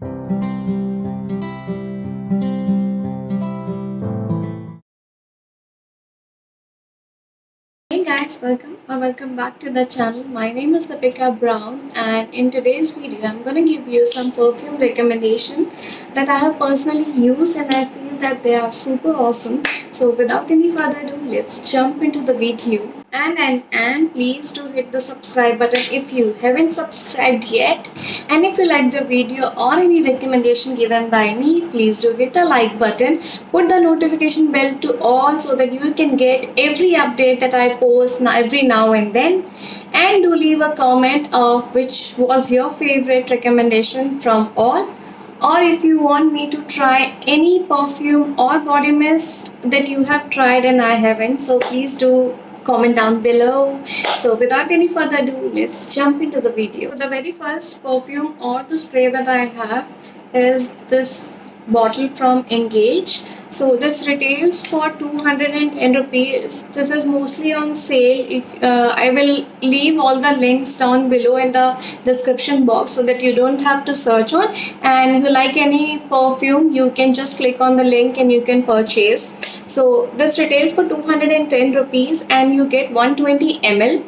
Hey guys, welcome back to the channel. My name is Deepika Brown, and in today's video, I'm gonna give you some perfume recommendation that I have personally used, and I feel that they are super awesome. So without any further ado, let's jump into the video. And please do hit the subscribe button if you haven't subscribed yet. And if you like the video or any recommendation given by me, please do hit the like button. Put the notification bell to all so that you can get every update that I post every now and then. And do leave a comment of which was your favorite recommendation from all, or if you want me to try any perfume or body mist that you have tried and I haven't, so please do comment down below. So without any further ado, let's jump into the video. So the very first perfume or the spray that I have is this bottle from Engage. So this retails for 210 rupees. This is mostly on sale. If I will leave all the links down below in the description box so that you don't have to search on. And if you like any perfume, you can just click on the link and you can purchase. So this retails for 210 rupees and you get 120 ml.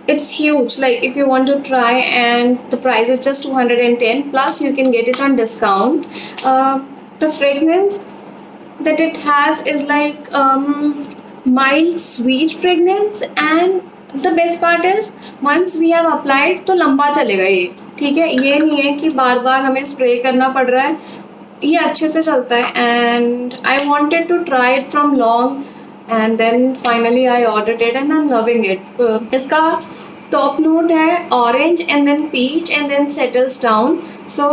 It's huge, like if you want to try, and the price is just 210, plus you can get it on discount. The fragrance that it has is like mild sweet fragrance, and the best part is once we have applied तो लंबा चलेगा ये, ठीक है, ये नहीं है कि बार बार हमें स्प्रे करना पड़ रहा है, ये अच्छे से चलता है. And I wanted to try it from long, and then finally I ordered it and I'm loving it. इसका top note है orange and then peach and then settles down. So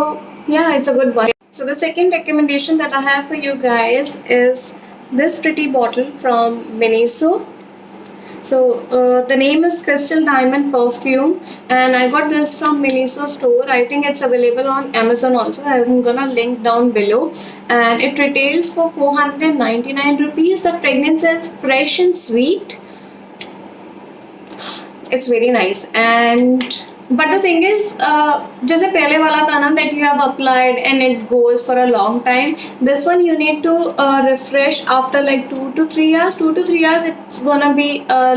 yeah, it's a good one. So the second recommendation that I have for you guys is this pretty bottle from Miniso. So the name is Crystal Diamond Perfume, and I got this from Miniso store. I think it's available on Amazon also. I'm gonna link down below. And it retails for 499 rupees. The fragrance is fresh and sweet. It's very nice. And but the thing is, जैसे पहले वाला था ना, that you have applied and it goes for a long time. This one you need to refresh after like 2 to 3 hours. 2 to 3 hours it's gonna be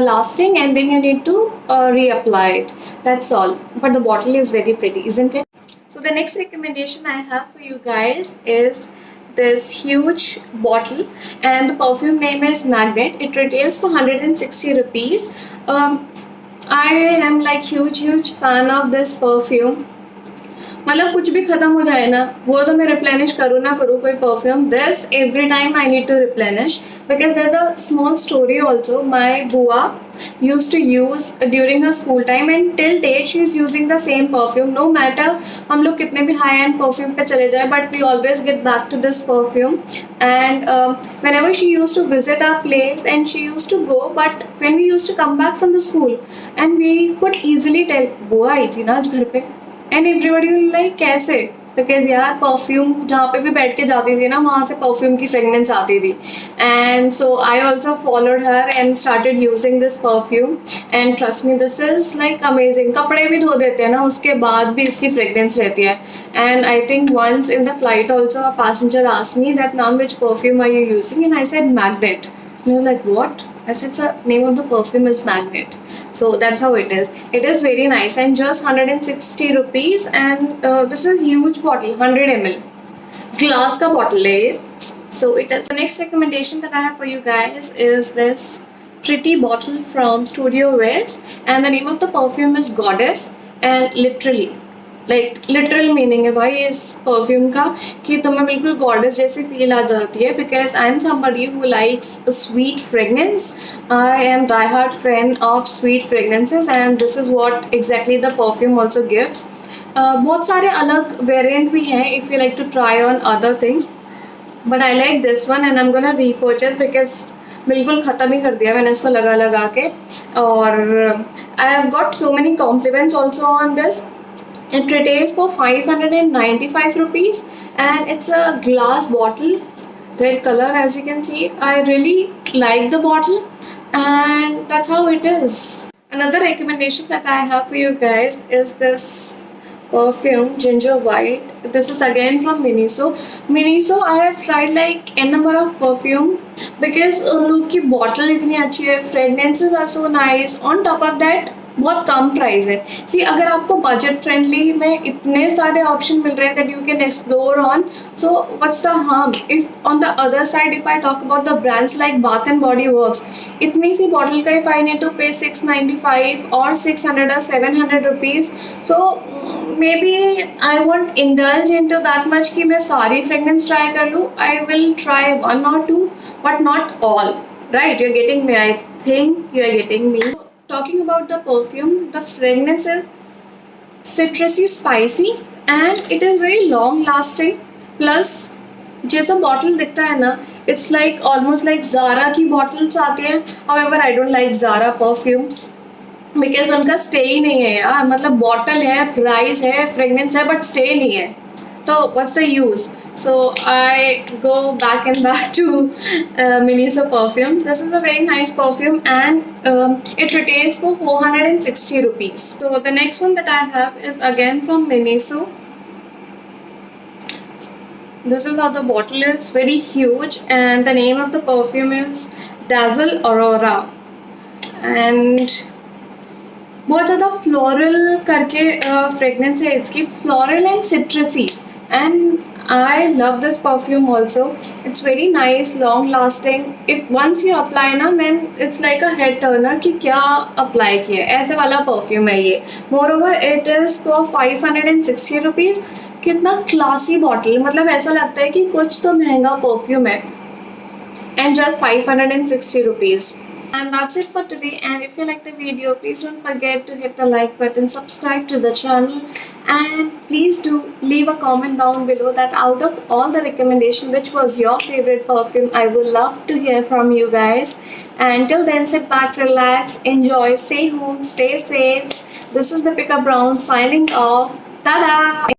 lasting, and then you need to reapply it. That's all. But the bottle is very pretty, isn't it? So the next recommendation I have for you guys is this huge bottle, and the perfume name is Magnet. It retails for 160 rupees. I am like huge fan of this perfume. मतलब कुछ भी खत्म हो जाए ना, वो तो मैं रिप्लेनिश करूँ ना करूँ कोई perfume, this every time I need to replenish, because there is a small story also. My बुआ used to use during her school time, and till date she is using the same perfume. No matter हम लोग कितने भी high end perfume पे चले जाए, but we always get back to this perfume. And whenever she used to visit our place and she used to go, but when we used to come back from the school, and we could easily tell बुआ आई थी ना आज घर पे, and everybody will like कैसे, because यार perfume जहाँ पे भी बैठ के जाती थी ना, वहाँ से परफ्यूम की फ्रेगनेंस आती थी. And so I also followed her and started using this perfume, and trust me this is like amazing. कपड़े भी धो देते हैं ना, उसके बाद भी इसकी फ्रेगनेंस रहती है. And I think once in the flight also a passenger asked me that ma'am which perfume are you using, and I said Magnet. And I was like, what? I said, the name of the perfume is Magnet. So that's how it is. It is very nice, and just 160 rupees, and this is a huge bottle, 100 ml. Glass ka bottle hai. So it is. The next recommendation that I have for you guys is this pretty bottle from Studio West, and the name of the perfume is Goddess. And literally, like literal meaning है भाई इस perfume का कि तुम्हें बिल्कुल goddess जैसी feel आ जाती है, because I am somebody who likes sweet fragrance. I am die hard fan of sweet fragrances, and this is what exactly the perfume also gives. बहुत सारे अलग वेरिएंट भी हैं if you like to try on other things, but I like this one and I am gonna repurchase, because बिल्कुल ख़त्म ही कर दिया मैंने इसको लगा के. और I have got so many compliments also on this. It retails for 595 rupees, and it's a glass bottle, red color as you can see. I really like the bottle, and that's how it is. Another recommendation that I have for you guys is this perfume Ginger White. This is again from Miniso. Miniso I have tried like n number of perfume because उन लोग की bottle इतनी अच्छी है, fragrances are so nice. On top of that बहुत कम price है. सी अगर आपको बजट फ्रेंडली में इतने सारे ऑप्शन मिल रहे हैं that you can explore on, so what's the harm if on the other side if I talk about the brands like Bath and Body Works, इतनी सी बॉटल का if I need to pay 695 और 600 or 700 rupees, so maybe I won't indulge in to that much कि मैं सारी fragrance try कर लूँ. I will try 1 or 2 but not all. Right, you're getting me. I think you're getting me. Talking about the perfume, the fragrance is citrusy, spicy, and it is very long lasting. Plus, जैसा bottle दिखता है ना, it's like almost like Zara की bottles आते हैं. However, I don't like Zara perfumes because उनका stay ही नहीं है यार. मतलब bottle है, price है, fragrance है, but stay नहीं है. So what's the use? So I go back and back to Miniso perfume. This is a very nice perfume and it retails for 460 rupees. So the next one that I have is again from Miniso. This is how the bottle is, very huge, and the name of the perfume is Dazzle Aurora. And बहुत ज़्यादा floral करके fragrance है इसकी, floral and सिट्रसी, and I love this perfume also. It's very nice, long lasting. If once you apply ना, then it's like a head turner कि क्या apply किया, ऐसे वाला perfume है ये. Moreover, it is for 560 rupees. कितना classy bottle, मतलब ऐसा लगता है कि कुछ तो महंगा perfume है. And just 560 rupees. And that's it for today. And if you like the video, please don't forget to hit the like button, subscribe to the channel, and please do leave a comment down below that out of all the recommendation, which was your favorite perfume. I would love to hear from you guys. And till then, sit back, relax, enjoy, stay home, stay safe. This is Deepika Brown signing off. Tada!